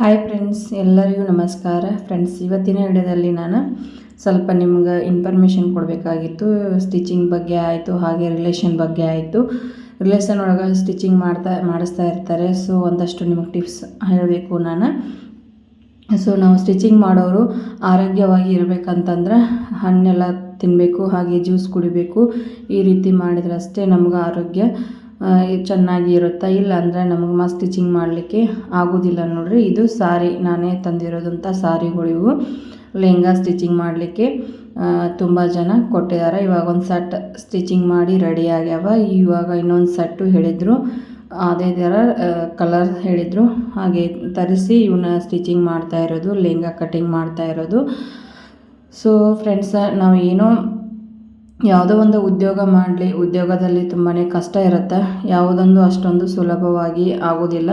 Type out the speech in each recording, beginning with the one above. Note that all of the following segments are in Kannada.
ಹಾಯ್ ಫ್ರೆಂಡ್ಸ್, ಎಲ್ಲರಿಗೂ ನಮಸ್ಕಾರ. ಫ್ರೆಂಡ್ಸ್, ಇವತ್ತಿನ ವಿಡಿಯೋದಲ್ಲಿ ನಾನು ಸ್ವಲ್ಪ ನಿಮ್ಗೆ ಇನ್ಫಾರ್ಮೇಷನ್ ಕೊಡಬೇಕಾಗಿತ್ತು. ಸ್ಟಿಚಿಂಗ್ ಬಗ್ಗೆ ಆಯಿತು, ಹಾಗೆ ರಿಲೇಷನ್ ಬಗ್ಗೆ ಆಯಿತು. ರಿಲೇಷನ್ ಒಳಗೆ ಸ್ಟಿಚಿಂಗ್ ಮಾಡಿಸ್ತಾ ಇರ್ತಾರೆ. ಸೊ ಒಂದಷ್ಟು ನಿಮಗೆ ಟಿಪ್ಸ್ ಹೇಳಬೇಕು ನಾನು. ಸೊ ನಾವು ಸ್ಟಿಚಿಂಗ್ ಮಾಡೋರು ಆರೋಗ್ಯವಾಗಿ ಇರಬೇಕಂತಂದ್ರೆ ಹಣ್ಣೆಲ್ಲ ತಿನ್ನಬೇಕು, ಹಾಗೆ ಜ್ಯೂಸ್ ಕುಡಿಬೇಕು. ಈ ರೀತಿ ಮಾಡಿದ್ರೆ ಅಷ್ಟೇ ನಮ್ಗೆ ಆರೋಗ್ಯ ಚೆನ್ನಾಗಿ ಇರುತ್ತೆ. ಇಲ್ಲ ಅಂದರೆ ನಮಗೆ ಸ್ಟಿಚಿಂಗ್ ಮಾಡಲಿಕ್ಕೆ ಆಗೋದಿಲ್ಲ. ನೋಡ್ರಿ, ಇದು ಸಾರಿ ನಾನೇ ತಂದಿರೋದಂಥ ಸಾರಿಗಳಿವು. ಲೆಹಂಗಾ ಸ್ಟಿಚಿಂಗ್ ಮಾಡಲಿಕ್ಕೆ ತುಂಬ ಜನ ಕೊಟ್ಟಿದ್ದಾರೆ. ಇವಾಗ ಒಂದು ಸೆಟ್ ಸ್ಟಿಚಿಂಗ್ ಮಾಡಿ ರೆಡಿ ಆಗ್ಯಾವ. ಇವಾಗ ಇನ್ನೊಂದು ಸೆಟ್ಟು ಹೇಳಿದರು, ಅದೇ ಥರ ಕಲರ್ ಹೇಳಿದರು. ಹಾಗೆ ತರಿಸಿ ಇವನ್ನ ಸ್ಟಿಚಿಂಗ್ ಮಾಡ್ತಾ ಇರೋದು, ಲೆಹಂಗಾ ಕಟಿಂಗ್ ಮಾಡ್ತಾ ಇರೋದು. ಸೊ ಫ್ರೆಂಡ್ಸ, ನಾವು ಏನೋ ಯಾವುದೋ ಒಂದು ಉದ್ಯೋಗ ಮಾಡಲಿ, ಉದ್ಯೋಗದಲ್ಲಿ ತುಂಬಾ ಕಷ್ಟ ಇರುತ್ತೆ. ಯಾವುದೊಂದು ಅಷ್ಟೊಂದು ಸುಲಭವಾಗಿ ಆಗೋದಿಲ್ಲ.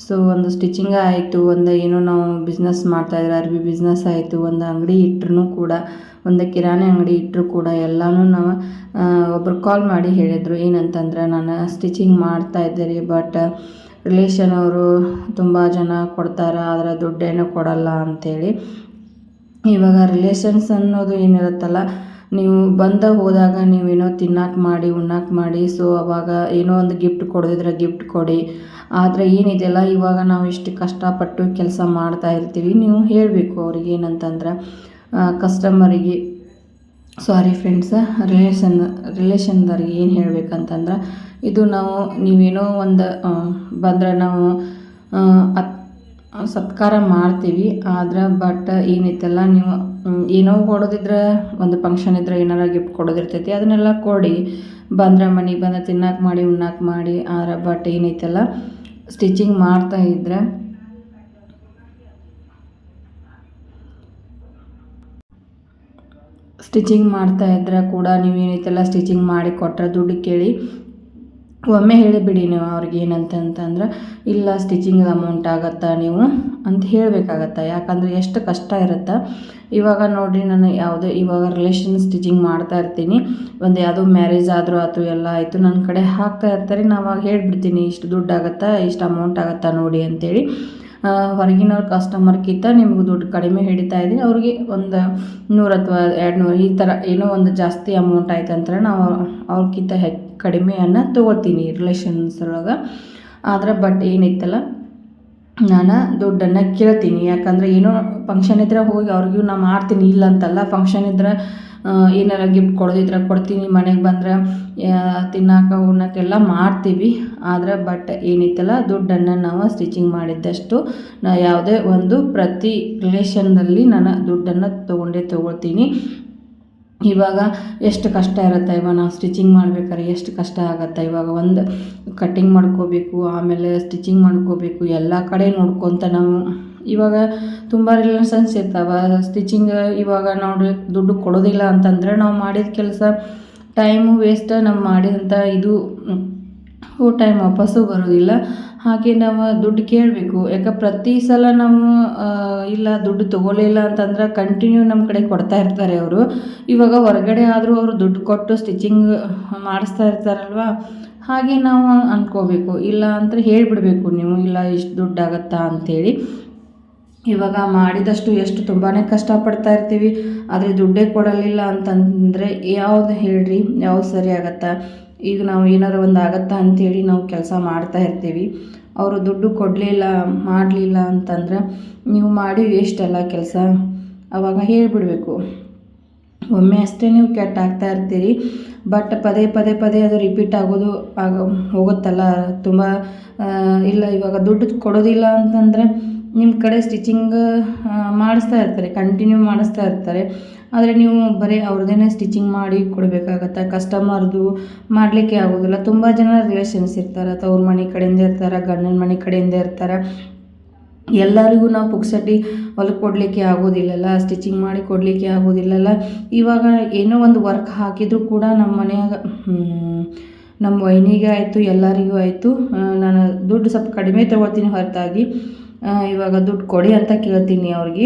ಸೊ ಒಂದು ಸ್ಟಿಚಿಂಗ್ ಆಯಿತು, ಒಂದು ಏನೋ ನಾವು ಬಿಸ್ನೆಸ್ ಮಾಡ್ತಾಯಿದ್ರೆ ಅರ್ಬಿ ಬಿಸ್ನೆಸ್ ಆಯಿತು, ಒಂದು ಅಂಗಡಿ ಇಟ್ಟರು ಕೂಡ, ಒಂದು ಕಿರಾಣಿ ಅಂಗಡಿ ಇಟ್ಟರು ಕೂಡ ಎಲ್ಲನೂ ನಾವು ಒಬ್ರು ಕಾಲ್ ಮಾಡಿ ಹೇಳಿದರು. ಏನಂತಂದ್ರೆ, ನಾನು ಸ್ಟಿಚಿಂಗ್ ಮಾಡ್ತಾಯಿದ್ದೀರಿ, ಬಟ್ ರಿಲೇಷನ್ ಅವರು ತುಂಬ ಜನ ಕೊಡ್ತಾರೆ, ಆದರೆ ದುಡ್ಡೇನೂ ಕೊಡಲ್ಲ ಅಂಥೇಳಿ. ಇವಾಗ ರಿಲೇಷನ್ಸ್ ಅನ್ನೋದು ಏನಿರುತ್ತಲ್ಲ, ನೀವು ಬಂದ ಹೋದಾಗ ನೀವೇನೋ ತಿನ್ನಕ್ಕೆ ಮಾಡಿ ಉಣ್ಣಕ್ಕೆ ಮಾಡಿ, ಸೊ ಅವಾಗ ಏನೋ ಒಂದು ಗಿಫ್ಟ್ ಕೊಡೋದಿದ್ರೆ ಗಿಫ್ಟ್ ಕೊಡಿ. ಆದರೆ ಏನಿದೆಯಲ್ಲ, ಇವಾಗ ನಾವು ಇಷ್ಟು ಕಷ್ಟಪಟ್ಟು ಕೆಲಸ ಮಾಡ್ತಾ ಇರ್ತೀವಿ, ನೀವು ಹೇಳಬೇಕು ಅವ್ರಿಗೆ. ಏನಂತಂದ್ರೆ ಕಸ್ಟಮರಿಗೆ, ಸಾರಿ ಫ್ರೆಂಡ್ಸ, ರಿಲೇಷನ್ದವ್ರಿಗೆ ಏನು ಹೇಳಬೇಕಂತಂದ್ರೆ, ಇದು ನೀವೇನೋ ಒಂದು ಬಂದರೆ ನಾವು ಸತ್ಕಾರ ಮಾಡ್ತೀವಿ. ಆದ್ರೆ ಬಟ್ ಏನೈತಲ್ಲ, ನೀವು ಏನೋ ಕೊಡೋದಿದ್ರೆ, ಒಂದು ಫಂಕ್ಷನ್ ಇದ್ರೆ ಏನಾರ ಗಿಫ್ಟ್ ಕೊಡೋದಿರ್ತೈತಿ, ಅದನ್ನೆಲ್ಲ ಕೊಡಿ. ಬಂದರೆ ಮನೆಗೆ ಬಂದು ತಿನ್ನಕ್ಕೆ ಮಾಡಿ ಉಣ್ಣಕ್ಕೆ ಮಾಡಿ. ಆದ್ರೆ ಬಟ್ ಏನೈತಲ್ಲ, ಸ್ಟಿಚಿಂಗ್ ಮಾಡ್ತಾ ಇದ್ರೆ ಕೂಡ ನೀವೇನೈತಲ್ಲ ಸ್ಟಿಚಿಂಗ್ ಮಾಡಿ ಕೊಟ್ಟರೆ ದುಡ್ಡು ಕೇಳಿ ಒಮ್ಮೆ ಹೇಳಿಬಿಡಿ ನೀವು ಅವ್ರಿಗೆ. ಏನಂತಂದ್ರೆ, ಇಲ್ಲ ಸ್ಟಿಚಿಂಗ್ ಅಮೌಂಟ್ ಆಗುತ್ತಾ ನೀವು ಅಂತ ಹೇಳಬೇಕಾಗತ್ತೆ. ಯಾಕಂದರೆ ಎಷ್ಟು ಕಷ್ಟ ಇರುತ್ತೆ. ಇವಾಗ ನೋಡಿರಿ, ನಾನು ಇವಾಗ ರಿಲೇಷನ್ ಸ್ಟಿಚಿಂಗ್ ಮಾಡ್ತಾ ಇರ್ತೀನಿ. ಒಂದು ಯಾವುದೋ ಮ್ಯಾರೇಜ್ ಆದರೂ ಆಯ್ತು, ಎಲ್ಲ ಆಯಿತು, ನನ್ನ ಕಡೆ ಹಾಕ್ತಾ ಇರ್ತಾರೆ. ನಾನು ಅವಾಗ ಹೇಳಿಬಿಡ್ತೀನಿ, ಇಷ್ಟು ದುಡ್ಡು ಆಗುತ್ತಾ, ಇಷ್ಟು ಅಮೌಂಟ್ ಆಗುತ್ತಾ ನೋಡಿ ಅಂತೇಳಿ. ಹೊರಗಿನವ್ರ ಕಸ್ಟಮರ್ಗಿಂತ ನಿಮ್ಗೆ ದುಡ್ಡು ಕಡಿಮೆ ಹಿಡಿತಾ ಇದ್ದೀನಿ, ಅವ್ರಿಗೆ ಒಂದು 100 ಅಥವಾ 200 ಈ ಥರ ಏನೋ ಒಂದು ಜಾಸ್ತಿ ಅಮೌಂಟ್ ಆಯ್ತು ಅಂತಾರೆ, ನಾವು ಅವ್ರಿಗಿಂತ ಕಡಿಮೆಯನ್ನು ತೊಗೊಳ್ತೀನಿ ರಿಲೇಷನ್ಸ್ ಒಳಗೆ. ಆದರೆ ಬಟ್ ಏನೈತಲ್ಲ, ನಾನು ದುಡ್ಡನ್ನು ಕೇಳ್ತೀನಿ. ಯಾಕಂದರೆ ಏನೋ ಫಂಕ್ಷನ್ ಇದ್ದರೆ ಹೋಗಿ ಅವ್ರಿಗೂ ನಾನು ಮಾಡ್ತೀನಿ, ಇಲ್ಲ ಅಂತಲ್ಲ. ಫಂಕ್ಷನ್ ಇದ್ರೆ ಏನಾರ ಗಿಫ್ಟ್ ಕೊಡೋದಿದ್ರೆ ಕೊಡ್ತೀನಿ, ಮನೆಗೆ ಬಂದರೆ ತಿನ್ನಕ್ಕೆ ಉಣ್ಣಕ್ಕೆಲ್ಲ ಮಾಡ್ತೀವಿ. ಆದರೆ ಬಟ್ ಏನೈತಲ್ಲ, ದುಡ್ಡನ್ನು ನಾವು ಸ್ಟಿಚಿಂಗ್ ಮಾಡಿದ್ದಷ್ಟು ಯಾವುದೇ ಒಂದು ಪ್ರತಿ ರಿಲೇಷನ್ದಲ್ಲಿ ನಾನು ದುಡ್ಡನ್ನು ತೊಗೊಳ್ತೀನಿ. ಇವಾಗ ಎಷ್ಟು ಕಷ್ಟ ಇರುತ್ತೆ, ಇವಾಗ ನಾವು ಸ್ಟಿಚಿಂಗ್ ಮಾಡ್ಬೇಕಾದ್ರೆ ಎಷ್ಟು ಕಷ್ಟ ಆಗುತ್ತೆ. ಇವಾಗ ಒಂದು ಕಟ್ಟಿಂಗ್ ಮಾಡ್ಕೋಬೇಕು, ಆಮೇಲೆ ಸ್ಟಿಚಿಂಗ್ ಮಾಡ್ಕೋಬೇಕು, ಎಲ್ಲ ಕಡೆ ನೋಡ್ಕೊತ ನಾವು ಇವಾಗ ತುಂಬ ರಿಲೇಷನ್ಸ್ ಇರ್ತಾವೆ. ಸ್ಟಿಚಿಂಗ್ ಇವಾಗ ನೋಡಿ ದುಡ್ಡು ಕೊಡೋದಿಲ್ಲ ಅಂತಂದರೆ ನಾವು ಮಾಡಿದ ಕೆಲಸ ಟೈಮು ವೇಸ್ಟ್, ನಾವು ಮಾಡಿದಂಥ ಇದು ಟೈಮ್ ವಾಪಸ್ಸು ಬರೋದಿಲ್ಲ. ಹಾಗೆ ನಾವು ದುಡ್ಡು ಕೇಳಬೇಕು. ಯಾಕೆ ಪ್ರತಿ ಸಲ ನಾವು ಇಲ್ಲ ದುಡ್ಡು ತೊಗೊಳ್ಳಿಲ್ಲ ಅಂತಂದ್ರೆ ಕಂಟಿನ್ಯೂ ನಮ್ಮ ಕಡೆ ಕೊಡ್ತಾ ಇರ್ತಾರೆ ಅವರು. ಇವಾಗ ಹೊರಗಡೆ ಆದರೂ ಅವರು ದುಡ್ಡು ಕೊಟ್ಟು ಸ್ಟಿಚಿಂಗ್ ಮಾಡಿಸ್ತಾ ಇರ್ತಾರಲ್ವ, ಹಾಗೆ ನಾವು ಅಂದ್ಕೋಬೇಕು. ಇಲ್ಲ ಅಂದರೆ ಹೇಳಿಬಿಡ್ಬೇಕು ನೀವು, ಇಲ್ಲ ಇಷ್ಟು ದುಡ್ಡು ಆಗುತ್ತಾ ಅಂಥೇಳಿ. ಇವಾಗ ಮಾಡಿದಷ್ಟು ಎಷ್ಟು ತುಂಬಾ ಕಷ್ಟಪಡ್ತಾ ಇರ್ತೀವಿ, ಆದರೆ ದುಡ್ಡೇ ಕೊಡಲಿಲ್ಲ ಅಂತಂದರೆ ಯಾವುದು ಹೇಳ್ರಿ, ಯಾವುದು ಸರಿ ಆಗುತ್ತಾ? ಈಗ ನಾವು ಏನಾರು ಒಂದು ಆಗುತ್ತಾ ಅಂಥೇಳಿ ನಾವು ಕೆಲಸ ಮಾಡ್ತಾ ಇರ್ತೀವಿ, ಅವರು ದುಡ್ಡು ಮಾಡಲಿಲ್ಲ ಅಂತಂದ್ರೆ ನೀವು ಮಾಡಿ ವೇಸ್ಟ್ ಅಲ್ಲ ಕೆಲಸ. ಆವಾಗ ಹೇಳಿಬಿಡ್ಬೇಕು. ಒಮ್ಮೆ ಅಷ್ಟೇ ನೀವು ಕೆಟ್ಟಾಗ್ತಾ ಇರ್ತೀರಿ, ಬಟ್ ಪದೇ ಅದು ರಿಪೀಟ್ ಆಗೋದು ಹೋಗುತ್ತಲ್ಲ ತುಂಬ. ಇಲ್ಲ ಇವಾಗ ದುಡ್ಡು ಕೊಡೋದಿಲ್ಲ ಅಂತಂದರೆ ನಿಮ್ಮ ಕಡೆ ಸ್ಟಿಚಿಂಗ್ ಮಾಡಿಸ್ತಾ ಇರ್ತಾರೆ, ಕಂಟಿನ್ಯೂ ಮಾಡಿಸ್ತಾ ಇರ್ತಾರೆ. ಆದರೆ ನೀವು ಬರೀ ಅವ್ರದ್ದೇ ಸ್ಟಿಚಿಂಗ್ ಮಾಡಿ ಕೊಡಬೇಕಾಗತ್ತೆ. ಕಸ್ಟಮರ್ದು ಮಾಡಲಿಕ್ಕೆ ಆಗೋದಿಲ್ಲ. ತುಂಬ ಜನ ರಿಲೇಷನ್ಸ್ ಇರ್ತಾರೆ, ತವ್ರ ಮನೆ ಕಡೆಯಿಂದ ಇರ್ತಾರೆ, ಗಂಡನ ಮನೆ ಕಡೆಯಿಂದ ಇರ್ತಾರೆ. ಎಲ್ಲರಿಗೂ ನಾವು ಪುಕ್ಸಟ್ಟಿ ಹೊಲಕ್ಕೆ ಕೊಡಲಿಕ್ಕೆ ಆಗೋದಿಲ್ಲಲ್ಲ, ಸ್ಟಿಚಿಂಗ್ ಮಾಡಿ ಕೊಡಲಿಕ್ಕೆ ಆಗೋದಿಲ್ಲಲ್ಲ. ಇವಾಗ ಏನೋ ಒಂದು ವರ್ಕ್ ಹಾಕಿದರೂ ಕೂಡ ನಮ್ಮ ಮನೆಯಾಗ ನಮ್ಮ ವೈನಿಗೆ ಆಯಿತು, ಎಲ್ಲರಿಗೂ ಆಯಿತು, ನಾನು ದುಡ್ಡು ಸ್ವಲ್ಪ ಕಡಿಮೆ ತೊಗೊಳ್ತೀನಿ ಹೊರತಾಗಿ ಇವಾಗ ದುಡ್ಡು ಕೊಡಿ ಅಂತ ಕೇಳ್ತೀನಿ ಅವ್ರಿಗೆ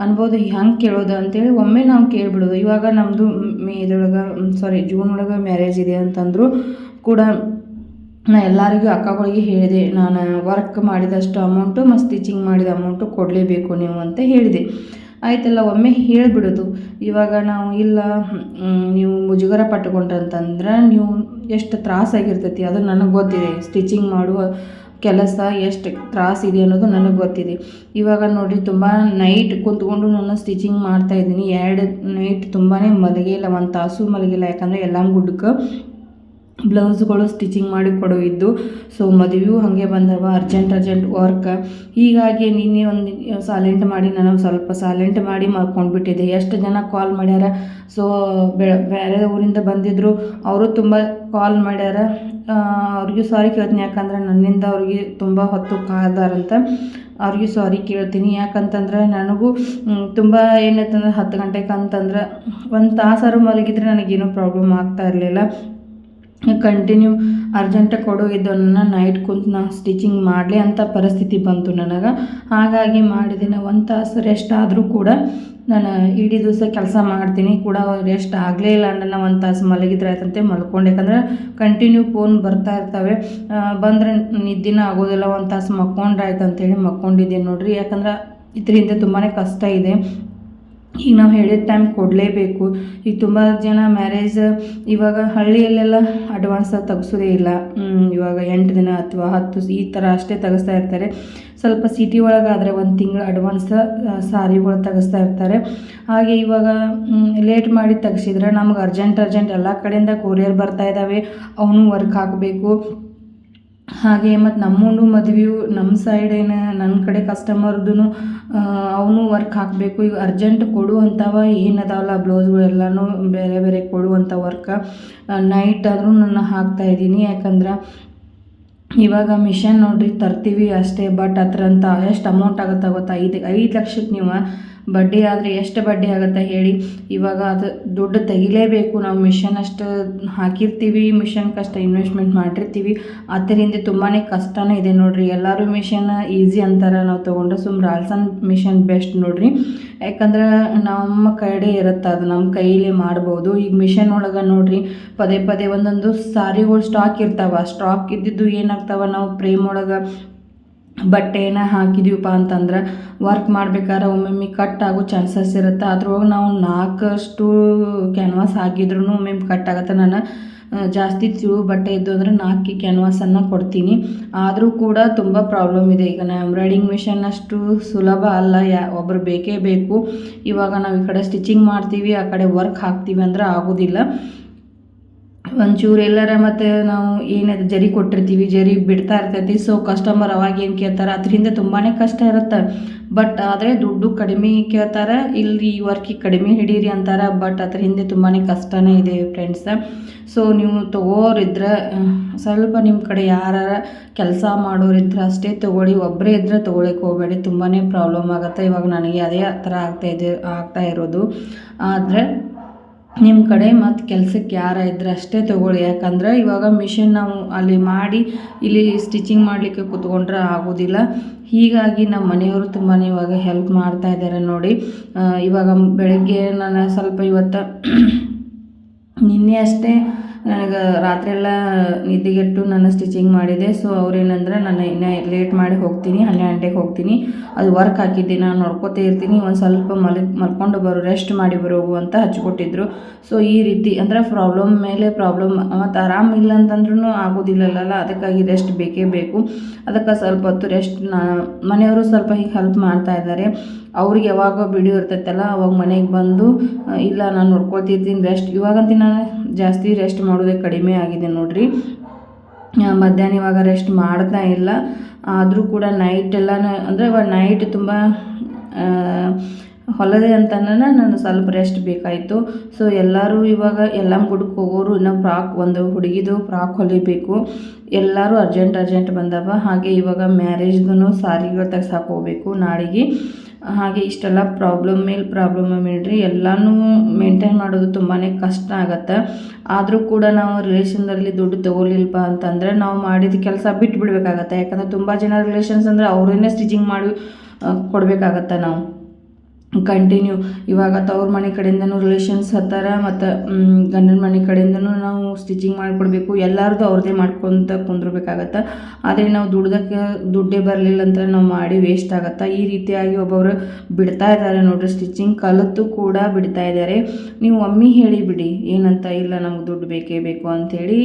ಅನ್ಬೋದು. ಹೆಂಗೆ ಕೇಳೋದು ಅಂತೇಳಿ ಒಮ್ಮೆ ನಾವು ಕೇಳಿಬಿಡೋದು. ಇವಾಗ ನಮ್ಮದು ಜೂನ್ ಒಳಗೆ ಮ್ಯಾರೇಜ್ ಇದೆ ಅಂತಂದರೂ ಕೂಡ ನಾ ಎಲ್ಲರಿಗೂ ಅಕ್ಕಗಳಿಗೆ ಹೇಳಿದೆ, ನಾನು ವರ್ಕ್ ಮಾಡಿದಷ್ಟು ಅಮೌಂಟು ಮತ್ತು ಸ್ಟಿಚಿಂಗ್ ಮಾಡಿದ ಅಮೌಂಟು ಕೊಡಲೇಬೇಕು ನೀವು ಅಂತ ಹೇಳಿದೆ. ಆಯ್ತಲ್ಲ, ಒಮ್ಮೆ ಹೇಳಿಬಿಡೋದು. ಇವಾಗ ನಾವು ಇಲ್ಲ ನೀವು ಮುಜುಗರ ಪಟ್ಟುಕೊಂಡ್ರಂತಂದ್ರೆ ನೀವು ಎಷ್ಟು ತ್ರಾಸಾಗಿರ್ತೈತಿ ಅದು ನನಗೆ ಗೊತ್ತಿದೆ. ಸ್ಟಿಚಿಂಗ್ ಮಾಡುವ ಕೆಲಸ ಎಷ್ಟು ತ್ರಾಸಿದೆ ಅನ್ನೋದು ನನಗೆ ಗೊತ್ತಿದೆ. ಇವಾಗ ನೋಡಿರಿ, ತುಂಬ ನೈಟ್ ಕುಂತ್ಕೊಂಡು ನಾನು ಸ್ಟಿಚಿಂಗ್ ಮಾಡ್ತಾಯಿದ್ದೀನಿ. 2 ನೈಟ್ ತುಂಬಾ ಮಲಗಿಲ್ಲ, 1 ತಾಸು ಮಲಗಿಲ್ಲ. ಯಾಕಂದರೆ ಎಲ್ಲ ಗುಡ್ಕ ಬ್ಲೌಸ್ಗಳು ಸ್ಟಿಚಿಂಗ್ ಮಾಡಿ ಕೊಡೋವಿದ್ದು. ಸೊ ಮದುವೆಯೂ ಹಾಗೆ ಬಂದವ, ಅರ್ಜೆಂಟ್ ವರ್ಕ್. ಹೀಗಾಗಿ ನಿನ್ನೆ ಒಂದು ಸೈಲೆಂಟ್ ಮಾಡಿ, ನಾನು ಸ್ವಲ್ಪ ಸೈಲೆಂಟ್ ಮಾಡಿ ಮಾಡ್ಕೊಂಡ್ಬಿಟ್ಟಿದ್ದೆ. ಎಷ್ಟು ಜನ ಕಾಲ್ ಮಾಡ್ಯಾರ. ಸೊ ಬೇರೆ ಊರಿಂದ ಬಂದಿದ್ದರು, ಅವರು ತುಂಬ ಕಾಲ್ ಮಾಡ್ಯಾರ. ಅವ್ರಿಗೂ ಸಾರಿ ಕೇಳ್ತೀನಿ, ಯಾಕಂದ್ರೆ ನನ್ನಿಂದ ಅವ್ರಿಗೆ ತುಂಬ ಹೊತ್ತು ಕಾದಾರಂತ. ಅವ್ರಿಗೂ ಸಾರಿ ಕೇಳ್ತೀನಿ. ಯಾಕಂತಂದ್ರೆ ನನಗೂ ತುಂಬ ಏನೈತಂದ್ರೆ 10 ಗಂಟೆಗೆ ಅಂತಂದ್ರೆ 1 ತಾಸಾರು ಮಲಗಿದ್ರೆ ನನಗೇನೂ ಪ್ರಾಬ್ಲಮ್ ಆಗ್ತಾ ಇರಲಿಲ್ಲ. ಕಂಟಿನ್ಯೂ ಅರ್ಜೆಂಟಾಗಿ ಕೊಡೋ ಇದನ್ನು ನೈಟ್ ಕುಂತು ನಾನು ಸ್ಟಿಚಿಂಗ್ ಮಾಡಲಿ ಅಂತ ಪರಿಸ್ಥಿತಿ ಬಂತು ನನಗೆ. ಹಾಗಾಗಿ ಮಾಡಿದ್ದೀನಿ. 1 ತಾಸು ರೆಸ್ಟ್ ಆದರೂ ಕೂಡ ನಾನು ಇಡೀ ದಿವಸ ಕೆಲಸ ಮಾಡ್ತೀನಿ ಕೂಡ, ರೆಸ್ಟ್ ಆಗಲೇ ಇಲ್ಲ. ನಾನು 1 ತಾಸು ಮಲಗಿದ್ರೆ ಆಯ್ತಂತೆ ಮಲ್ಕೊಂಡು. ಯಾಕಂದರೆ ಕಂಟಿನ್ಯೂ ಫೋನ್ ಬರ್ತಾ ಇರ್ತವೆ, ಬಂದರೆ ನಿದ್ದಿನ ಆಗೋದಿಲ್ಲ. 1 ತಾಸು ಮಕ್ಕೊಂಡ್ರೆ ಆಯ್ತು ಅಂತೇಳಿ ಮಕ್ಕೊಂಡಿದ್ದೀನಿ ನೋಡಿರಿ. ಯಾಕಂದ್ರೆ ಇದರಿಂದ ತುಂಬಾ ಕಷ್ಟ ಇದೆ. ಈಗ ನಾವು ಹೇಳಿದ ಟೈಮ್ ಕೊಡಲೇಬೇಕು. ಈಗ ತುಂಬ ಜನ ಮ್ಯಾರೇಜ್ ಇವಾಗ ಹಳ್ಳಿಯಲ್ಲೆಲ್ಲ ಅಡ್ವಾನ್ಸ್ ತೆಗೆಸೋದೇ ಇಲ್ಲ. ಇವಾಗ 8 ದಿನ ಅಥವಾ 10 ಈ ಥರ ಅಷ್ಟೇ ತೆಗೆಸ್ತಾ ಇರ್ತಾರೆ. ಸ್ವಲ್ಪ ಸಿಟಿ ಒಳಗಾದರೆ 1 ತಿಂಗಳು ಅಡ್ವಾನ್ಸ್ ಸಾರಿಗಳು ತೆಗೆಸ್ತಾ ಇರ್ತಾರೆ. ಹಾಗೆ ಇವಾಗ ಲೇಟ್ ಮಾಡಿ ತೆಗೆಸಿದ್ರೆ ನಮ್ಗೆ ಅರ್ಜೆಂಟ್ ಎಲ್ಲ ಕಡೆಯಿಂದ ಕೊರಿಯರ್ ಬರ್ತಾ ಇದ್ದಾವೆ, ಅವನು ವರ್ಕ್ ಹಾಕಬೇಕು. ಹಾಗೆ ಮತ್ತು ನಮ್ಮೂ ಮದುವೆಯು ನಮ್ಮ ಸೈಡ್ ನನ್ನ ಕಡೆ ಕಸ್ಟಮರ್ದು ಅವನು ವರ್ಕ್ ಹಾಕಬೇಕು. ಈಗ ಅರ್ಜೆಂಟ್ ಕೊಡುವಂಥವ ಏನದಾವಲ್ಲ ಬ್ಲೌಸ್ಗಳೆಲ್ಲನೂ ಬೇರೆ ಕೊಡುವಂಥ ವರ್ಕ್ ನೈಟ್ ಆದರೂ ನಾನು ಹಾಕ್ತಾಯಿದ್ದೀನಿ. ಯಾಕಂದ್ರೆ ಇವಾಗ ಮಿಷನ್ ನೋಡಿರಿ ತರ್ತೀವಿ ಅಷ್ಟೇ, ಬಟ್ ಅಂತ ಎಷ್ಟು ಅಮೌಂಟ್ ಆಗುತ್ತೆ ಗೊತ್ತಾ? 5 ಲಕ್ಷಕ್ಕೆ ನೀವು ಬಡ್ಡಿ ಆದರೆ ಎಷ್ಟು ಬಡ್ಡಿ ಆಗುತ್ತೆ ಹೇಳಿ. ಇವಾಗ ಅದು ದುಡ್ಡು ತೆಗಿಲೇಬೇಕು. ನಾವು ಮಿಷನ್ ಅಷ್ಟು ಹಾಕಿರ್ತೀವಿ, ಮಿಷನ್ಗೆ ಅಷ್ಟು ಇನ್ವೆಸ್ಟ್ಮೆಂಟ್ ಮಾಡಿರ್ತೀವಿ. ಅದರಿಂದ ತುಂಬಾ ಕಷ್ಟನೇ ಇದೆ ನೋಡಿರಿ. ಎಲ್ಲರೂ ಮಿಷನ್ ಈಸಿ ಅಂತಾರೆ, ನಾವು ತೊಗೊಂಡ್ರೆ ರಾಲ್ಸನ್ ಮಿಷನ್ ಬೆಸ್ಟ್ ನೋಡಿರಿ. ಯಾಕಂದ್ರೆ ನಮ್ಮ ಕಡೆ ಇರುತ್ತೆ, ಅದು ನಮ್ಮ ಕೈಲೇ ಮಾಡ್ಬೋದು. ಈಗ ಮಿಷನ್ ಒಳಗೆ ನೋಡಿರಿ ಪದೇ ಒಂದೊಂದು ಸಾರಿಗಳು ಸ್ಟಾಕ್ ಇರ್ತಾವೆ. ಸ್ಟಾಕ್ ಇದ್ದಿದ್ದು ಏನಾಗ್ತಾವೆ, ನಾವು ಫ್ರೇಮ್ ಒಳಗೆ ಬಟ್ಟೆನ ಹಾಕಿದೀವಪ್ಪ ಅಂತಂದ್ರೆ ವರ್ಕ್ ಮಾಡ್ಬೇಕಾದ್ರೆ ಒಮ್ಮೊಮ್ಮೆ ಕಟ್ ಆಗೋ ಚಾನ್ಸಸ್ ಇರುತ್ತೆ. ಅದ್ರೊಳಗೆ ನಾವು 4 ಕ್ಯಾನ್ವಾಸ್ ಹಾಕಿದ್ರೂ ಒಮ್ಮೊಮ್ಮೆ ಕಟ್ ಆಗುತ್ತೆ. ನಾನು ಜಾಸ್ತಿ ತಿಳು ಬಟ್ಟೆ ಇದ್ದು ಅಂದರೆ 4 ಕ್ಯಾನ್ವಾಸನ್ನು ಕೊಡ್ತೀನಿ. ಆದರೂ ಕೂಡ ತುಂಬ ಪ್ರಾಬ್ಲಮ್ ಇದೆ. ಈಗ ಎಂಬ್ರಾಯ್ಡಿಂಗ್ ಮಿಷನ್ ಅಷ್ಟು ಸುಲಭ ಅಲ್ಲ, ಒಬ್ಬರು ಬೇಕೇ ಬೇಕು. ಇವಾಗ ನಾವು ಈ ಕಡೆ ಸ್ಟಿಚಿಂಗ್ ಮಾಡ್ತೀವಿ, ಆ ಕಡೆ ವರ್ಕ್ ಹಾಕ್ತೀವಿ ಅಂದ್ರೆ ಆಗೋದಿಲ್ಲ. ಒಂಚೂರು ಎಲ್ಲರ ಮತ್ತು ನಾವು ಏನಾದ್ರು ಜರಿ ಕೊಟ್ಟಿರ್ತೀವಿ, ಜರಿ ಬಿಡ್ತಾ ಇರ್ತೈತಿ. ಸೊ ಕಸ್ಟಮರ್ ಅವಾಗ ಏನು ಕೇಳ್ತಾರೆ, ಅದರಿಂದ ತುಂಬಾ ಕಷ್ಟ ಇರುತ್ತೆ. ಬಟ್ ಆದರೆ ದುಡ್ಡು ಕಡಿಮೆ ಕೇಳ್ತಾರೆ, ಇಲ್ಲಿ ಈ ವರ್ಕಿಗೆ ಕಡಿಮೆ ಹಿಡೀರಿ ಅಂತಾರೆ. ಬಟ್ ಅದ್ರ ಹಿಂದೆ ತುಂಬಾ ಕಷ್ಟನೇ ಇದೆ ಫ್ರೆಂಡ್ಸ್. ಸೊ ನೀವು ತೊಗೋರಿದ್ರೆ ಸ್ವಲ್ಪ ನಿಮ್ಮ ಕಡೆ ಯಾರು ಕೆಲಸ ಮಾಡೋರಿದ್ರೆ ಅಷ್ಟೇ ತೊಗೊಳ್ಳಿ, ಒಬ್ಬರೇ ಇದ್ದರೆ ತೊಗೊಳಕ್ಕೆ ಹೋಗಬೇಡಿ. ತುಂಬಾ ಪ್ರಾಬ್ಲಮ್ ಆಗುತ್ತೆ. ಇವಾಗ ನನಗೆ ಅದೇ ಥರ ಆಗ್ತಾ ಇರೋದು. ಆದರೆ ನಿಮ್ಮ ಕಡೆ ಮತ್ತು ಕೆಲಸಕ್ಕೆ ಯಾರು ಇದ್ದರೆ ಅಷ್ಟೇ ತೊಗೊಳ್ಳಿ. ಯಾಕಂದ್ರೆ ಇವಾಗ ಮಿಷನ್ ನಾವು ಅಲ್ಲಿ ಮಾಡಿ ಇಲ್ಲಿ ಸ್ಟಿಚಿಂಗ್ ಮಾಡಲಿಕ್ಕೆ ಕೂತ್ಕೊಂಡ್ರೆ ಆಗೋದಿಲ್ಲ. ಹೀಗಾಗಿ ನಮ್ಮ ಮನೆಯವರು ತುಂಬಾ ಇವಾಗ ಹೆಲ್ಪ್ ಮಾಡ್ತಾ ಇದ್ದಾರೆ ನೋಡಿ. ಇವಾಗ ಬೆಳಗ್ಗೆ ನಾನು ಸ್ವಲ್ಪ ಇವತ್ತು ನಿನ್ನೆ ಅಷ್ಟೇ ನನಗೆ ರಾತ್ರಿಯೆಲ್ಲ ನಿದ್ದೆಗೆಟ್ಟು ನಾನು ಸ್ಟಿಚಿಂಗ್ ಮಾಡಿದೆ. ಸೊ ಅವ್ರೇನಂದ್ರೆ ನಾನು ಇನ್ನೂ ಲೇಟ್ ಮಾಡಿ ಹೋಗ್ತೀನಿ, 12 ಗಂಟೆಗೆ ಹೋಗ್ತೀನಿ, ಅದು ವರ್ಕ್ ಹಾಕಿದ್ದೆ ನಾನು ನೋಡ್ಕೋತಾ ಇರ್ತೀನಿ, ಒಂದು ಸ್ವಲ್ಪ ಮಲ್ಕೊಂಡು ರೆಸ್ಟ್ ಮಾಡಿ ಬರೋಗು ಅಂತ ಹಚ್ಕೊಟ್ಟಿದ್ರು. ಸೊ ಈ ರೀತಿ ಅಂದರೆ ಪ್ರಾಬ್ಲಮ್ ಮೇಲೆ ಪ್ರಾಬ್ಲಮ್, ಮತ್ತು ಆರಾಮಿಲ್ಲ ಅಂತಂದ್ರೂ ಆಗೋದಿಲ್ಲಲ್ಲ, ಅದಕ್ಕಾಗಿ ರೆಸ್ಟ್ ಬೇಕೇ ಬೇಕು. ಅದಕ್ಕೆ ಸ್ವಲ್ಪ ಹೊತ್ತು ರೆಸ್ಟ್ ಮನೆಯವರು ಸ್ವಲ್ಪ ಹೀಗೆ ಹೆಲ್ಪ್ ಮಾಡ್ತಾ ಇದ್ದಾರೆ. ಅವ್ರಿಗೆ ಯಾವಾಗ ಬಿಡು ಇರ್ತೈತಲ್ಲ ಅವಾಗ ಮನೆಗೆ ಬಂದು ಇಲ್ಲ ನಾನು ನೋಡ್ಕೊಳ್ತಿರ್ತೀನಿ ರೆಸ್ಟ್. ಇವಾಗಂತೂ ನಾನು ಜಾಸ್ತಿ ರೆಸ್ಟ್ ಮಾಡೋದೇ ಕಡಿಮೆ ಆಗಿದೆ ನೋಡಿರಿ. ಮಧ್ಯಾಹ್ನ ಇವಾಗ ರೆಸ್ಟ್ ಮಾಡ್ತಾ ಇಲ್ಲ. ಆದರೂ ಕೂಡ ನೈಟ್ ಎಲ್ಲ ಅಂದರೆ ಇವಾಗ ನೈಟ್ ತುಂಬ ಹೊಲದೆ ಅಂತನ ನಾನು ಸ್ವಲ್ಪ ರೆಸ್ಟ್ ಬೇಕಾಯಿತು. ಸೊ ಎಲ್ಲರೂ ಇವಾಗ ಎಲ್ಲ ಗುಡ್ಕ್ಕೆ ಹೋಗೋರು, ಇನ್ನೂ ಒಂದು ಹುಡುಗಿದು ಫ್ರಾಕ್ ಹೊಲಿಬೇಕು. ಎಲ್ಲರೂ ಅರ್ಜೆಂಟ್ ಬಂದವ. ಹಾಗೆ ಇವಾಗ ಮ್ಯಾರೇಜ್ದು ಸಾರಿಗಳು ತೆಗ್ಸಾಕ ಹೋಗ್ಬೇಕು ನಾಳೆಗೆ. ಹಾಗೆ ಇಷ್ಟೆಲ್ಲ ಪ್ರಾಬ್ಲಮ್ ಮೇಲ್ರಿ ಎಲ್ಲನೂ ಮೇಂಟೈನ್ ಮಾಡೋದು ತುಂಬಾ ಕಷ್ಟ ಆಗತ್ತೆ. ಆದರೂ ಕೂಡ ನಾವು ರಿಲೇಷನ್ದಲ್ಲಿ ದುಡ್ಡು ತೊಗೊಲಿಲ್ಲಪ್ಪ ಅಂತಂದರೆ ನಾವು ಮಾಡಿದ ಕೆಲಸ ಬಿಟ್ಬಿಡ್ಬೇಕಾಗತ್ತೆ. ಯಾಕಂದರೆ ತುಂಬ ಜನ ರಿಲೇಷನ್ಸ್ ಅಂದರೆ ಅವರೇನೆ ಸ್ಟಿಚಿಂಗ್ ಮಾಡಿ ಕೊಡಬೇಕಾಗತ್ತೆ ನಾವು. ಕಂಟಿನ್ಯೂ ಇವಾಗ ತವ್ರ ಮನೆ ಕಡೆಯಿಂದನೂ ರಿಲೇಷನ್ಸ್ ಹತ್ತಾರ ಮತ್ತು ಗಂಡನ ಮನೆ ಕಡೆಯಿಂದನೂ ನಾವು ಸ್ಟಿಚಿಂಗ್ ಮಾಡಿಕೊಡ್ಬೇಕು, ಎಲ್ಲರದು ಅವ್ರದ್ದೇ ಮಾಡ್ಕೊತ ಕುಂದ್ರಬೇಕಾಗತ್ತೆ. ಆದರೆ ನಾವು ದುಡ್ಡೇ ಬರಲಿಲ್ಲ ಅಂತ ನಾವು ಮಾಡಿ ವೇಸ್ಟ್ ಆಗುತ್ತೆ. ಈ ರೀತಿಯಾಗಿ ಒಬ್ಬೊಬ್ಬರು ಬಿಡ್ತಾ ಇದ್ದಾರೆ ನೋಡ್ರಿ, ಸ್ಟಿಚಿಂಗ್ ಕಲಿತು ಕೂಡ ಬಿಡ್ತಾ ಇದ್ದಾರೆ. ನೀವು ಒಮ್ಮೆ ಹೇಳಿಬಿಡಿ ಏನಂತ, ಇಲ್ಲ ನಮ್ಗೆ ದುಡ್ಡು ಬೇಕೇ ಬೇಕು ಅಂಥೇಳಿ.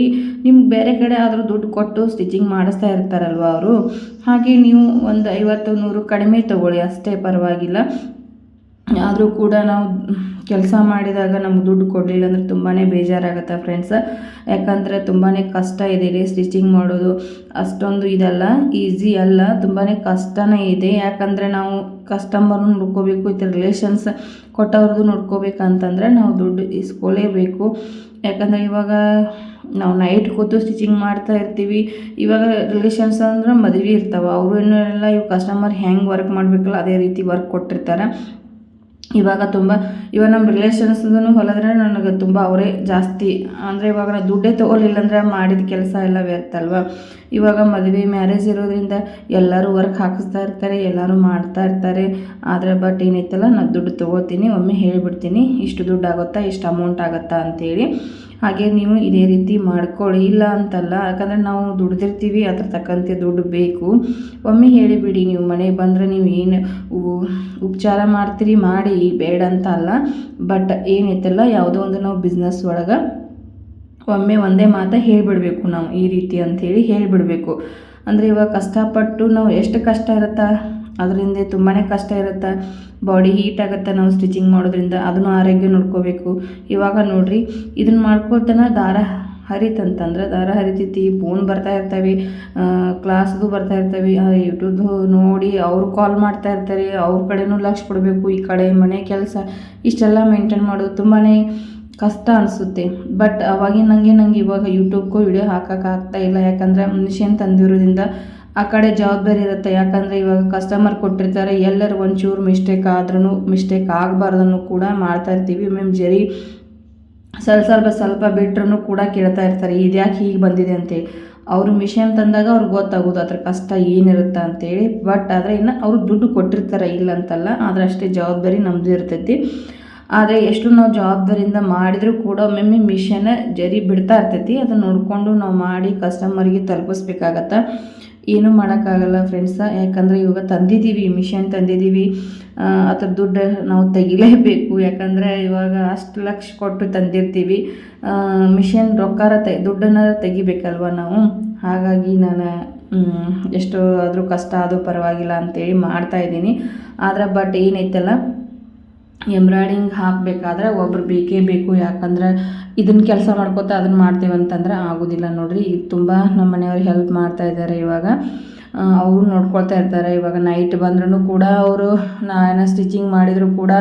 ನಿಮ್ಗೆ ಬೇರೆ ಕಡೆ ಆದರೂ ದುಡ್ಡು ಕೊಟ್ಟು ಸ್ಟಿಚಿಂಗ್ ಮಾಡಿಸ್ತಾ ಇರ್ತಾರಲ್ವ ಅವರು, ಹಾಗೆ ನೀವು ಒಂದು 50-100 ಕಡಿಮೆ ತೊಗೊಳ್ಳಿ, ಅಷ್ಟೇ ಪರವಾಗಿಲ್ಲ. ಆದರೂ ಕೂಡ ನಾವು ಕೆಲಸ ಮಾಡಿದಾಗ ನಮ್ಗೆ ದುಡ್ಡು ಕೊಡಲಿಲ್ಲ ಅಂದರೆ ತುಂಬಾ ಬೇಜಾರಾಗುತ್ತೆ ಫ್ರೆಂಡ್ಸ್. ಯಾಕಂದರೆ ತುಂಬಾ ಕಷ್ಟ ಇದೆ ರೀ ಸ್ಟಿಚಿಂಗ್ ಮಾಡೋದು. ಅಷ್ಟೊಂದು ಇದಲ್ಲ, ಈಸಿ ಅಲ್ಲ, ತುಂಬಾ ಕಷ್ಟನೇ ಇದೆ. ಯಾಕಂದರೆ ನಾವು ಕಸ್ಟಮರ್ನು ನೋಡ್ಕೋಬೇಕು, ಈ ರಿಲೇಷನ್ಸ್ ಕೊಟ್ಟವ್ರದ್ದು ನೋಡ್ಕೋಬೇಕಂತಂದರೆ ನಾವು ದುಡ್ಡು ಇಸ್ಕೊಳ್ಳೇಬೇಕು. ಯಾಕಂದರೆ ಇವಾಗ ನಾವು ನೈಟ್ ಕೂತು ಸ್ಟಿಚಿಂಗ್ ಮಾಡ್ತಾ ಇರ್ತೀವಿ. ಇವಾಗ ರಿಲೇಷನ್ಸ್ ಅಂದ್ರೆ ಮದುವೆ ಇರ್ತಾವೆ, ಅವರು ಎಲ್ಲ ಇವು ಕಸ್ಟಮರ್ ಹೆಂಗೆ ವರ್ಕ್ ಮಾಡಬೇಕಲ್ಲ ಅದೇ ರೀತಿ ವರ್ಕ್ ಕೊಟ್ಟಿರ್ತಾರೆ. ಇವಾಗ ನಮ್ಮ ರಿಲೇಷನ್ಸ್ದೂ ಹೊಲಿದ್ರೆ ನನಗೆ ತುಂಬ ಅವರೇ ಜಾಸ್ತಿ. ಅಂದರೆ ಇವಾಗ ನಾವು ದುಡ್ಡೇ ತೊಗೊಲಿಲ್ಲ ಅಂದರೆ ಮಾಡಿದ ಕೆಲಸ ಎಲ್ಲ ವ್ಯರ್ಥ ಅಲ್ವ. ಇವಾಗ ಮದುವೆ ಮ್ಯಾರೇಜ್ ಇರೋದ್ರಿಂದ ಎಲ್ಲರೂ ವರ್ಕ್ ಹಾಕಿಸ್ತಾ ಇರ್ತಾರೆ, ಎಲ್ಲರೂ ಮಾಡ್ತಾ ಇರ್ತಾರೆ. ಆದರೆ ಬಟ್ ಏನೈತಲ್ಲ, ನಾನು ದುಡ್ಡು ತೊಗೋತೀನಿ, ಒಮ್ಮೆ ಹೇಳಿಬಿಡ್ತೀನಿ ಇಷ್ಟು ದುಡ್ಡು ಆಗುತ್ತಾ, ಇಷ್ಟು ಅಮೌಂಟ್ ಆಗುತ್ತಾ ಅಂಥೇಳಿ. ಹಾಗೆ ನೀವು ಇದೇ ರೀತಿ ಮಾಡ್ಕೊಳ್ಳಿ, ಇಲ್ಲ ಅಂತಲ್ಲ. ಯಾಕಂದರೆ ನಾವು ದುಡ್ದಿರ್ತೀವಿ, ಅದ್ರ ತಕ್ಕಂತೆ ದುಡ್ಡು ಬೇಕು. ಒಮ್ಮೆ ಹೇಳಿಬಿಡಿ, ನೀವು ಮನೆಗೆ ಬಂದರೆ ನೀವು ಏನು ಉಪಚಾರ ಮಾಡ್ತೀರಿ ಮಾಡಿ, ಬೇಡ ಅಂತ ಅಲ್ಲ. ಬಟ್ ಏನೈತಲ್ಲ, ಯಾವುದೋ ಒಂದು ನಾವು ಬಿಸ್ನೆಸ್ ಒಳಗೆ ಒಮ್ಮೆ ಒಂದೇ ಮಾತು ಹೇಳಿಬಿಡ್ಬೇಕು, ನಾವು ಈ ರೀತಿ ಅಂಥೇಳಿ ಹೇಳಿಬಿಡ್ಬೇಕು. ಅಂದರೆ ಇವಾಗ ಕಷ್ಟಪಟ್ಟು ನಾವು ಎಷ್ಟು ಕಷ್ಟ ಇರುತ್ತಾ, ಅದರಿಂದ ತುಂಬಾ ಕಷ್ಟ ಇರುತ್ತೆ. ಬಾಡಿ ಹೀಟ್ ಆಗುತ್ತೆ ನಾವು ಸ್ಟಿಚಿಂಗ್ ಮಾಡೋದ್ರಿಂದ, ಅದನ್ನು ಆರೋಗ್ಯ ನೋಡ್ಕೋಬೇಕು. ಇವಾಗ ನೋಡಿರಿ, ಇದನ್ನು ಮಾಡ್ಕೊಳ್ತಾನೆ ದಾರ ಹರಿತಂತಂದ್ರೆ ದಾರ ಹರಿತೈತಿ, ಫೋನ್ ಬರ್ತಾ ಇರ್ತವೆ, ಕ್ಲಾಸ್ದು ಬರ್ತಾ ಇರ್ತವೆ, ಯೂಟ್ಯೂಬ್ದು ನೋಡಿ ಅವ್ರು ಕಾಲ್ ಮಾಡ್ತಾ ಇರ್ತಾರೆ, ಅವ್ರ ಕಡೆನೂ ಲಕ್ಷ ಕೊಡಬೇಕು, ಈ ಕಡೆ ಮನೆ ಕೆಲಸ, ಇಷ್ಟೆಲ್ಲ ಮೇಂಟೈನ್ ಮಾಡೋದು ತುಂಬಾ ಕಷ್ಟ ಅನಿಸುತ್ತೆ. ಬಟ್ ಅವಾಗಿನ ನಂಗೆ ಇವಾಗ ಯೂಟ್ಯೂಬ್ಗೂ ವಿಡಿಯೋ ಹಾಕೋಕ್ಕಾಗ್ತಾ ಇಲ್ಲ. ಯಾಕಂದರೆ ಮಿಷನ್ ತಂದಿರೋದ್ರಿಂದ ಆ ಕಡೆ ಜವಾಬ್ದಾರಿ ಇರುತ್ತೆ. ಯಾಕಂದರೆ ಇವಾಗ ಕಸ್ಟಮರ್ ಕೊಟ್ಟಿರ್ತಾರೆ, ಎಲ್ಲರೂ ಒಂಚೂರು ಮಿಸ್ಟೇಕ್ ಆದ್ರೂ ಮಿಸ್ಟೇಕ್ ಆಗಬಾರ್ದನ್ನು ಕೂಡ ಮಾಡ್ತಾ ಇರ್ತೀವಿ. ಜರಿ ಸ್ವಲ್ಪ ಬಿಟ್ರೂ ಕೂಡ ಕೇಳ್ತಾ ಇರ್ತಾರೆ, ಇದ್ಯಾಕೆ ಹೀಗೆ ಬಂದಿದೆ ಅಂತೇಳಿ. ಅವರು ಮಿಷನ್ ತಂದಾಗ ಅವ್ರಿಗೆ ಗೊತ್ತಾಗೋದು ಅದ್ರ ಕಷ್ಟ ಏನಿರುತ್ತೆ ಅಂತೇಳಿ. ಬಟ್ ಆದರೆ ಇನ್ನು ಅವರು ದುಡ್ಡು ಕೊಟ್ಟಿರ್ತಾರೆ, ಇಲ್ಲ ಅಂತಲ್ಲ, ಆದರೆ ಅಷ್ಟೇ ಜವಾಬ್ದಾರಿ ನಮ್ಮದು ಇರ್ತೈತಿ. ಆದರೆ ಎಷ್ಟು ನಾವು ಜವಾಬ್ದಾರಿಯಿಂದ ಮಾಡಿದರೂ ಕೂಡ ಒಮ್ಮೊಮ್ಮೆ ಮಿಷನ್ ಜರಿ ಬಿಡ್ತಾ ಇರ್ತೈತಿ. ಅದನ್ನು ನೋಡಿಕೊಂಡು ನಾವು ಮಾಡಿ ಕಸ್ಟಮರಿಗೆ ತಲುಪಿಸ್ಬೇಕಾಗತ್ತೆ. ಏನೂ ಮಾಡೋಕ್ಕಾಗಲ್ಲ ಫ್ರೆಂಡ್ಸ. ಯಾಕಂದರೆ ಇವಾಗ ಮಿಷನ್ ತಂದಿದ್ದೀವಿ, ಅದ್ರ ದುಡ್ಡು ನಾವು ತೆಗಿಲೇಬೇಕು. ಯಾಕಂದರೆ ಇವಾಗ ಅಷ್ಟು ಲಕ್ಷ ಕೊಟ್ಟು ತಂದಿರ್ತೀವಿ, ಮಿಷನ್ ದುಡ್ಡನ್ನು ತೆಗಿಬೇಕಲ್ವ ನಾವು. ಹಾಗಾಗಿ ನಾನು ಎಷ್ಟು ಆದರೂ ಕಷ್ಟ ಆದರೂ ಪರವಾಗಿಲ್ಲ ಅಂತೇಳಿ ಮಾಡ್ತಾಯಿದ್ದೀನಿ. ಆದರೆ ಬಟ್ ಏನೈತಲ್ಲ, ಎಂಬ್ರಾಯ್ಡಿಂಗ್ ಹಾಕಬೇಕಾದ್ರೆ ಒಬ್ರು ಬೇಕೇ ಬೇಕು. ಯಾಕಂದ್ರೆ ಇದನ್ನು ಕೆಲಸ ಮಾಡ್ಕೋತಾ ಅದನ್ನು ಮಾಡ್ತೇವೆ ಅಂತಂದ್ರೆ ಆಗೋದಿಲ್ಲ ನೋಡಿರಿ. ಈಗ ತುಂಬ ನಮ್ಮ ಮನೆಯವ್ರು ಹೆಲ್ಪ್ ಮಾಡ್ತಾ ಇದ್ದಾರೆ. ಇವಾಗ ಅವರು ನೋಡ್ಕೊಳ್ತಾ ಇರ್ತಾರೆ. ಇವಾಗ ನೈಟ್ ಬಂದ್ರೂ ಕೂಡ ಅವರು ನಾನು ಸ್ಟಿಚಿಂಗ್ ಮಾಡಿದರೂ ಕೂಡ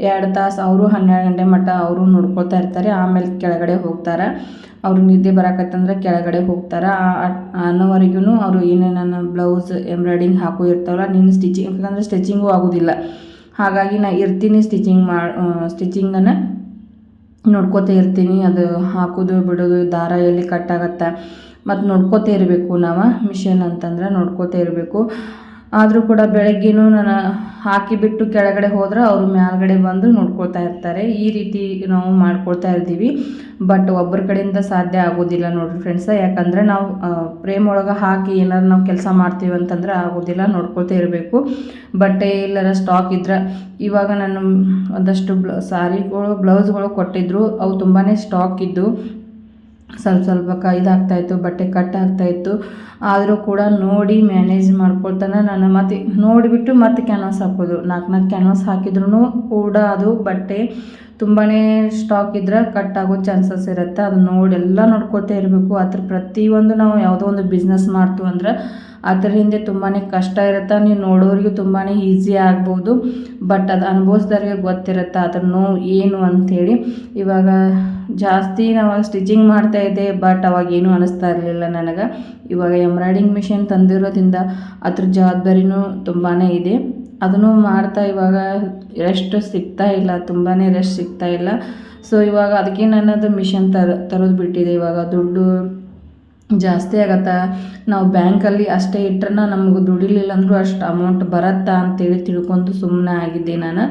2 ತಾಸು ಅವರು 12 ಗಂಟೆ ಮಟ್ಟ ಅವರು ನೋಡ್ಕೊಳ್ತಾ ಇರ್ತಾರೆ. ಆಮೇಲೆ ಕೆಳಗಡೆ ಹೋಗ್ತಾರೆ. ಅವರು ನಿದ್ದೆ ಬರಕತ್ತಂದ್ರೆ ಕೆಳಗಡೆ ಹೋಗ್ತಾರೆ. ಅನ್ನೋವರೆಗೂ ಅವರು ಏನೇನು ಬ್ಲೌಸ್ ಎಂಬ್ರಾಯ್ಡಿಂಗ್ ಹಾಕೋ ಇರ್ತಾವಲ್ಲ, ನೀನು ಸ್ಟಿಚಿಂಗ್, ಯಾಕಂದರೆ ಸ್ಟಿಚಿಂಗೂ ಆಗೋದಿಲ್ಲ. ಹಾಗಾಗಿ ನಾನು ಇರ್ತೀನಿ, ಸ್ಟಿಚಿಂಗನ್ನು ನೋಡ್ಕೋತಾ ಇರ್ತೀನಿ. ಅದು ಹಾಕೋದು ಬಿಡೋದು, ದಾರ ಎಲ್ಲಿ ಕಟ್ಟಾಗತ್ತೆ ಮತ್ತು ನೋಡ್ಕೋತಾ ಇರಬೇಕು. ನಾವು ಮಿಷನ್ ಅಂತಂದ್ರೆ ನೋಡ್ಕೋತಾ ಇರಬೇಕು. ಆದರೂ ಕೂಡ ಬೆಳಗ್ಗೆನೂ ನಾನು ಹಾಕಿಬಿಟ್ಟು ಕೆಳಗಡೆ ಹೋದ್ರೆ ಅವರು ಮೇಲ್ಗಡೆ ಬಂದು ನೋಡ್ಕೊಳ್ತಾ ಇರ್ತಾರೆ. ಈ ರೀತಿ ನಾವು ಮಾಡ್ಕೊಳ್ತಾ ಇರ್ತೀವಿ. ಬಟ್ ಒಬ್ಬರ ಕಡೆಯಿಂದ ಸಾಧ್ಯ ಆಗೋದಿಲ್ಲ ನೋಡಿರಿ ಫ್ರೆಂಡ್ಸ. ಯಾಕಂದರೆ ನಾವು ಫ್ರೇಮ್ ಒಳಗೆ ಹಾಕಿ ಏನಾರು ನಾವು ಕೆಲಸ ಮಾಡ್ತೀವಿ ಅಂತಂದ್ರೆ ಆಗೋದಿಲ್ಲ, ನೋಡ್ಕೊಳ್ತಾ ಇರಬೇಕು. ಬಟ್ಟೆ ಎಲ್ಲರ ಸ್ಟಾಕ್ ಇದ್ರೆ, ಇವಾಗ ನಾನು ಒಂದಷ್ಟು ಬ್ಲೌಸ್ಗಳು ಕೊಟ್ಟಿದ್ದರು, ಅವು ತುಂಬಾ ಸ್ಟಾಕ್ ಇದ್ದು ಸ್ವಲ್ಪ ಇದಾಗ್ತಾಯಿತ್ತು, ಬಟ್ಟೆ ಕಟ್ ಆಗ್ತಾಯಿತ್ತು. ಆದರೂ ಕೂಡ ನೋಡಿ ಮ್ಯಾನೇಜ್ ಮಾಡ್ಕೊಳ್ತಾನೆ ನಾನು. ಮತ್ತೆ ನೋಡಿಬಿಟ್ಟು ಮತ್ತೆ ಕ್ಯಾನ್ವಾಸ್ ಹಾಕೋದು, 4 ಕ್ಯಾನ್ವಾಸ್ ಹಾಕಿದ್ರೂ ಕೂಡ ಅದು ಬಟ್ಟೆ ತುಂಬಾ ಸ್ಟಾಕ್ ಇದ್ರೆ ಕಟ್ ಆಗೋ ಚಾನ್ಸಸ್ ಇರುತ್ತೆ. ಅದು ಎಲ್ಲ ನೋಡ್ಕೊಳ್ತಾ ಇರಬೇಕು. ಅದ್ರ ಪ್ರತಿಯೊಂದು ನಾವು ಯಾವುದೋ ಒಂದು ಬಿಸ್ನೆಸ್ ಮಾಡ್ತೀವಿ ಅಂದ್ರೆ ಅದರ ಹಿಂದೆ ತುಂಬಾ ಕಷ್ಟ ಇರುತ್ತೆ. ನೀವು ನೋಡೋರಿಗೆ ತುಂಬಾ ಈಸಿ ಆಗ್ಬೋದು, ಬಟ್ ಅದು ಅನುಭವಿಸ್ದವ್ರಿಗೆ ಗೊತ್ತಿರುತ್ತೆ ಅದ್ರ ನೋವು ಏನು ಅಂಥೇಳಿ. ಇವಾಗ ಜಾಸ್ತಿ ನಾವು ಸ್ಟಿಚಿಂಗ್ ಮಾಡ್ತಾಯಿದ್ದೆ, ಬಟ್ ಅವಾಗ ಏನೂ ಅನ್ನಿಸ್ತಾ ಇರಲಿಲ್ಲ ನನಗೆ. ಇವಾಗ ಎಂಬ್ರಾಯ್ಡಿಂಗ್ ಮಿಷನ್ ತಂದಿರೋದ್ರಿಂದ ಅದ್ರ ಜವಾಬ್ದಾರಿನೂ ತುಂಬಾ ಇದೆ. ಅದನ್ನು ಮಾಡ್ತಾ ಇವಾಗ ರೆಸ್ಟ್ ಸಿಗ್ತಾ ಇಲ್ಲ, ತುಂಬಾ ರೆಸ್ಟ್ ಸಿಗ್ತಾ ಇಲ್ಲ. ಸೊ ಇವಾಗ ಅದಕ್ಕೆ ನನ್ನದು ಮಿಷನ್ ತರೋದು ಬಿಟ್ಟಿದೆ. ಇವಾಗ ದುಡ್ಡು ಜಾಸ್ತಿ ಆಗತ್ತೆ. ನಾವು ಬ್ಯಾಂಕಲ್ಲಿ ಅಷ್ಟೇ ಇಟ್ಟರೆ ನಮ್ಗೆ ದುಡಿಲಿಲ್ಲ ಅಂದರೂ ಅಷ್ಟು ಅಮೌಂಟ್ ಬರುತ್ತಾ ಅಂತೇಳಿ ತಿಳ್ಕೊಂಡು ಸುಮ್ಮನೆ ಆಗಿದ್ದೆ ನಾನು.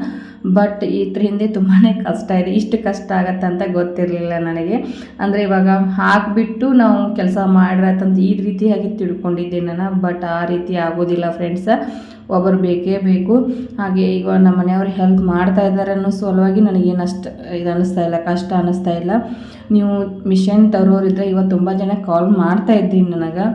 ಬಟ್ ಇದ್ರ ಹಿಂದೆ ತುಂಬಾ ಕಷ್ಟ ಇದೆ. ಇಷ್ಟು ಕಷ್ಟ ಆಗತ್ತೆ ಅಂತ ಗೊತ್ತಿರಲಿಲ್ಲ ನನಗೆ. ಅಂದರೆ ಇವಾಗ ಹಾಕಿಬಿಟ್ಟು ನಾವು ಕೆಲಸ ಮಾಡಿರತ್ತಂತ ಈ ರೀತಿಯಾಗಿ ತಿಳ್ಕೊಂಡಿದ್ದೆ ನಾನು. ಬಟ್ ಆ ರೀತಿ ಆಗೋದಿಲ್ಲ ಫ್ರೆಂಡ್ಸ, ಒಬ್ಬರು ಬೇಕೇ ಬೇಕು. ಹಾಗೆ ಈಗ ನಮ್ಮ ಮನೆಯವ್ರು ಹೆಲ್ಪ್ ಮಾಡ್ತಾ ಇದ್ದಾರೆ ಅನ್ನೋ ಸಲುವಾಗಿ ನನಗೇನು ಅಷ್ಟು ಇದು ಅನ್ನಿಸ್ತಾ ಇಲ್ಲ, ಕಷ್ಟ ಅನ್ನಿಸ್ತಾ ಇಲ್ಲ. ನೀವು ಮಿಷನ್ ತರೋರಿದ್ರೆ ಇವತ್ತು ತುಂಬ ಜನ ಕಾಲ್ ಮಾಡ್ತಾ ಇದ್ದೀನಿ ನನಗೆ,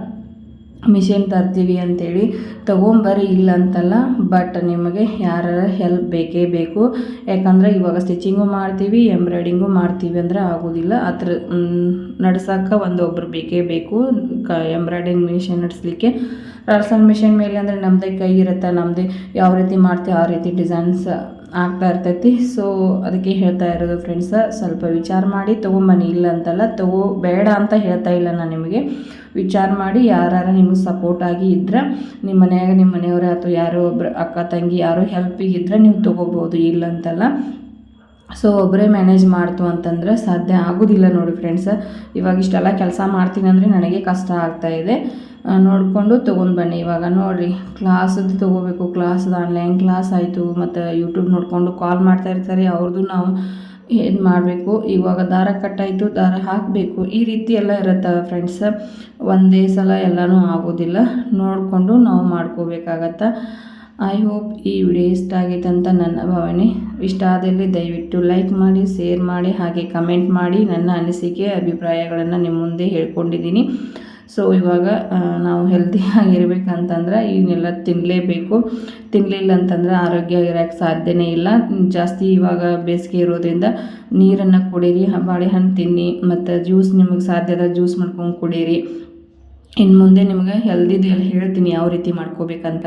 ಮಿಷಿನ್ ತರ್ತೀವಿ ಅಂತೇಳಿ. ತೊಗೊಂಬರಿ ಇಲ್ಲ ಅಂತಲ್ಲ, ಬಟ್ ನಿಮಗೆ ಯಾರ ಹೆಲ್ಪ್ ಬೇಕೇ ಬೇಕು. ಯಾಕಂದರೆ ಇವಾಗ ಸ್ಟಿಚಿಂಗು ಮಾಡ್ತೀವಿ, ಎಂಬ್ರಾಯ್ಡಿಂಗು ಮಾಡ್ತೀವಿ ಅಂದರೆ ಆಗೋದಿಲ್ಲ. ಅದ್ರ ನಡ್ಸೋಕೆ ಒಬ್ಬರು ಬೇಕೇ ಬೇಕು. ಎಂಬ್ರಾಯ್ಡಿಂಗ್ ಮಿಷಿನ್ ನಡೆಸಲಿಕ್ಕೆ. ರಲ್ಸನ್ ಮಿಷಿನ್ ಮೇಲೆ ಅಂದರೆ ನಮ್ಮದೇ ಕೈ ಇರುತ್ತೆ, ನಮ್ಮದೇ ಯಾವ ರೀತಿ ಮಾಡ್ತೀವಿ ಆ ರೀತಿ ಡಿಸೈನ್ಸ್ ಆಗ್ತಾ ಇರ್ತೈತಿ. ಸೊ ಅದಕ್ಕೆ ಹೇಳ್ತಾ ಇರೋದು ಫ್ರೆಂಡ್ಸ, ಸ್ವಲ್ಪ ವಿಚಾರ ಮಾಡಿ ತೊಗೊಂಬನ್ನಿ. ಇಲ್ಲ ಅಂತಲ್ಲ, ಬೇಡ ಅಂತ ಹೇಳ್ತಾ ಇಲ್ಲ ನಾನು ನಿಮಗೆ. ವಿಚಾರ ಮಾಡಿ ಯಾರು ನಿಮಗೆ ಸಪೋರ್ಟ್ ಆಗಿ ಇದ್ರೆ, ನಿಮ್ಮ ಮನೆಯಾಗ ನಿಮ್ಮ ಮನೆಯವರೇ ಅಥವಾ ಯಾರೋ ಒಬ್ಬರು ಅಕ್ಕ ತಂಗಿ ಯಾರೋ ಹೆಲ್ಪಿಗೆ ಇದ್ದರೆ ನೀವು ತೊಗೋಬೋದು, ಇಲ್ಲ ಅಂತಲ್ಲ. ಸೊ ಒಬ್ಬರೇ ಮ್ಯಾನೇಜ್ ಮಾಡ್ತು ಅಂತಂದ್ರೆ ಸಾಧ್ಯ ಆಗೋದಿಲ್ಲ ನೋಡಿ ಫ್ರೆಂಡ್ಸ. ಇವಾಗ ಇಷ್ಟೆಲ್ಲ ಕೆಲಸ ಮಾಡ್ತೀನಿ ಅಂದರೆ ನನಗೆ ಕಷ್ಟ ಆಗ್ತಾಯಿದೆ. ನೋಡಿಕೊಂಡು ತೊಗೊಂಡು ಬನ್ನಿ. ಇವಾಗ ನೋಡಿರಿ, ಕ್ಲಾಸದ್ದು ತೊಗೋಬೇಕು, ಕ್ಲಾಸದು ಆನ್ಲೈನ್ ಕ್ಲಾಸ್ ಆಯಿತು, ಮತ್ತು ಯೂಟ್ಯೂಬ್ ನೋಡಿಕೊಂಡು ಕಾಲ್ ಮಾಡ್ತಾ ಇರ್ತಾರೆ, ಅವ್ರದ್ದು ನಾವು ಏನು ಮಾಡಬೇಕು. ಇವಾಗ ದಾರ ಕಟ್ಟಾಯಿತು, ದಾರ ಹಾಕಬೇಕು, ಈ ರೀತಿ ಎಲ್ಲ ಇರುತ್ತೆ ಫ್ರೆಂಡ್ಸ್. ಒಂದೇ ಸಲ ಎಲ್ಲನೂ ಆಗೋದಿಲ್ಲ, ನೋಡಿಕೊಂಡು ನಾವು ಮಾಡ್ಕೋಬೇಕಾಗತ್ತೆ. ಐ ಹೋಪ್ ಈ ವಿಡಿಯೋ ಇಷ್ಟ ಆಗೈತೆ ಅಂತ ನನ್ನ ಭಾವನೆ. ಇಷ್ಟ ಆದಲ್ಲಿ ದಯವಿಟ್ಟು ಲೈಕ್ ಮಾಡಿ, ಶೇರ್ ಮಾಡಿ, ಹಾಗೆ ಕಮೆಂಟ್ ಮಾಡಿ. ನನ್ನ ಅನಿಸಿಕೆ ಅಭಿಪ್ರಾಯಗಳನ್ನು ನಿಮ್ಮ ಮುಂದೆ ಹೇಳ್ಕೊಂಡಿದ್ದೀನಿ. ಸೊ ಇವಾಗ ನಾವು ಹೆಲ್ದಿಯಾಗಿರ್ಬೇಕಂತಂದ್ರೆ ಇವನ್ನೆಲ್ಲ ತಿನ್ನಲೇಬೇಕು. ತಿನ್ನಲಿಲ್ಲ ಅಂತಂದ್ರೆ ಆರೋಗ್ಯ ಇರೋಕ್ಕೆ ಸಾಧ್ಯನೇ ಇಲ್ಲ. ಜಾಸ್ತಿ ಇವಾಗ ಬೇಸಿಗೆ ಇರೋದ್ರಿಂದ ನೀರನ್ನು ಕುಡೀರಿ, ಬಾಳೆಹಣ್ಣು ತಿನ್ನಿ, ಮತ್ತು ಜ್ಯೂಸ್ ನಿಮಗೆ ಸಾಧ್ಯದ ಜ್ಯೂಸ್ ಮಾಡ್ಕೊಂಡು ಕುಡೀರಿ. ಇನ್ನು ಮುಂದೆ ನಿಮಗೆ ಹೆಲ್ದಿದು ಎಲ್ಲ ಹೇಳ್ತೀನಿ ಯಾವ ರೀತಿ ಮಾಡ್ಕೋಬೇಕಂತ.